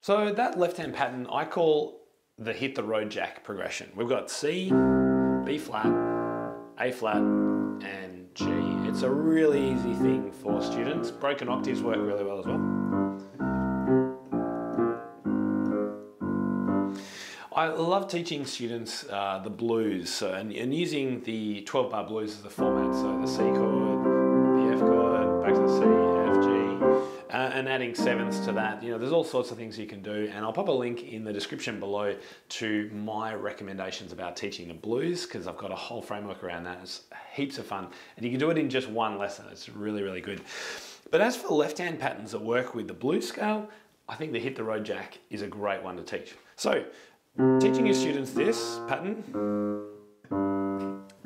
So that left-hand pattern I call the hit the road jack progression. We've got C, B flat, A flat, and G. It's a really easy thing for students. Broken octaves work really well as well. I love teaching students the blues and using the 12-bar blues as the format. So the C chord, the F chord, back to the C, F, G, and adding sevenths to that. You know, there's all sorts of things you can do, and I'll pop a link in the description below to my recommendations about teaching the blues, because I've got a whole framework around that. It's heaps of fun, and you can do it in just one lesson. It's really, really good. But as for left-hand patterns that work with the blues scale, I think the hit the road jack is a great one to teach. So, teaching your students this pattern,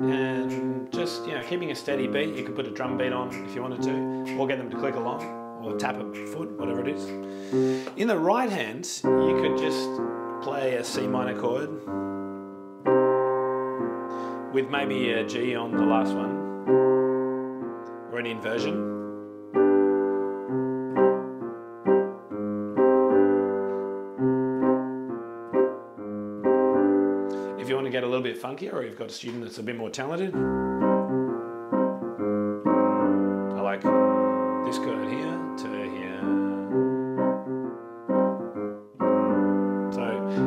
and just, you know, keeping a steady beat. You could put a drum beat on if you wanted to, or get them to click along, or tap a foot, whatever it is. In the right hand, you could just play a C minor chord with maybe a G on the last one, or an inversion. If you want to get a little bit funkier, or you've got a student that's a bit more talented, I like this chord here to here. So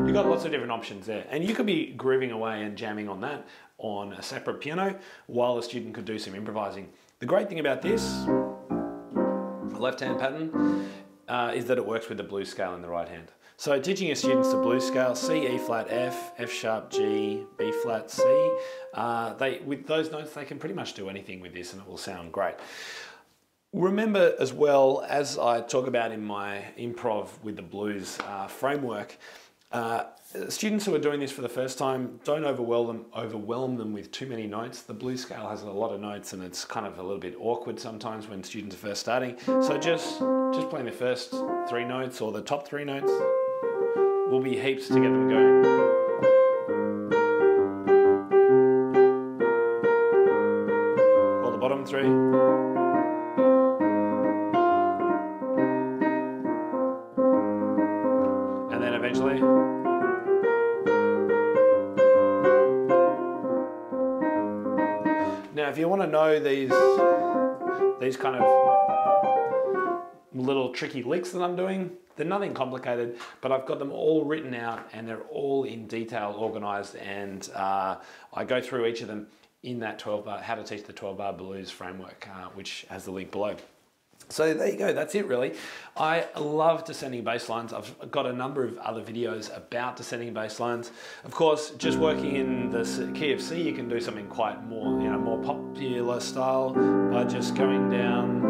you've got lots of different options there, and you could be grooving away and jamming on that on a separate piano while the student could do some improvising. The great thing about this left-hand pattern is that it works with the blues scale in the right hand. So teaching your students the blues scale, C, E flat, F, F sharp, G, B flat, C, with those notes they can pretty much do anything with this and it will sound great. Remember as well, as I talk about in my improv with the blues framework, students who are doing this for the first time, don't overwhelm them with too many notes. The blues scale has a lot of notes and it's kind of a little bit awkward sometimes when students are first starting. So just playing the first 3 notes or the top 3 notes will be heaps to get them going. Or the bottom 3. And then eventually. Now, if you want to know these kind of little tricky licks that I'm doing, they're nothing complicated, but I've got them all written out and they're all in detail organized, and I go through each of them in that 12-bar, how to teach the 12-bar blues framework, which has the link below. So there you go, that's it really. I love descending bass lines. I've got a number of other videos about descending bass lines. Of course, just working in the key of C, you can do something quite more, you know, more popular style by just going down.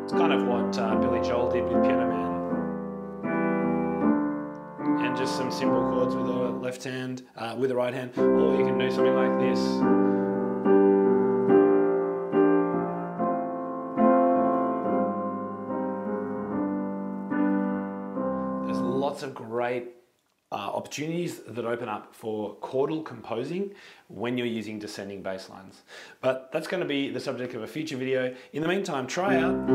It's kind of what Billy Joel did with Piano Man. And just some simple chords with the left hand, with the right hand, or you can do something like this. Lots of great opportunities that open up for chordal composing when you're using descending bass lines. But that's going to be the subject of a future video. In the meantime, try out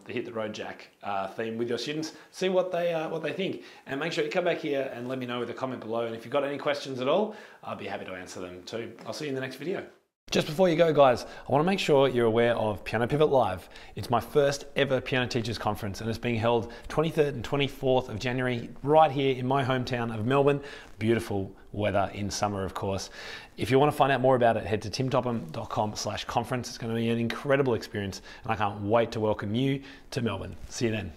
the Hit the Road Jack theme with your students. See what they think, and make sure you come back here and let me know with a comment below. And if you've got any questions at all, I'll be happy to answer them too. I'll see you in the next video. Just before you go, guys, I want to make sure you're aware of Piano Pivot Live. It's my first ever Piano Teachers Conference, and it's being held 23rd and 24th of January right here in my hometown of Melbourne. Beautiful weather in summer, of course. If you want to find out more about it, head to timtopham.com/conference. It's going to be an incredible experience, and I can't wait to welcome you to Melbourne. See you then.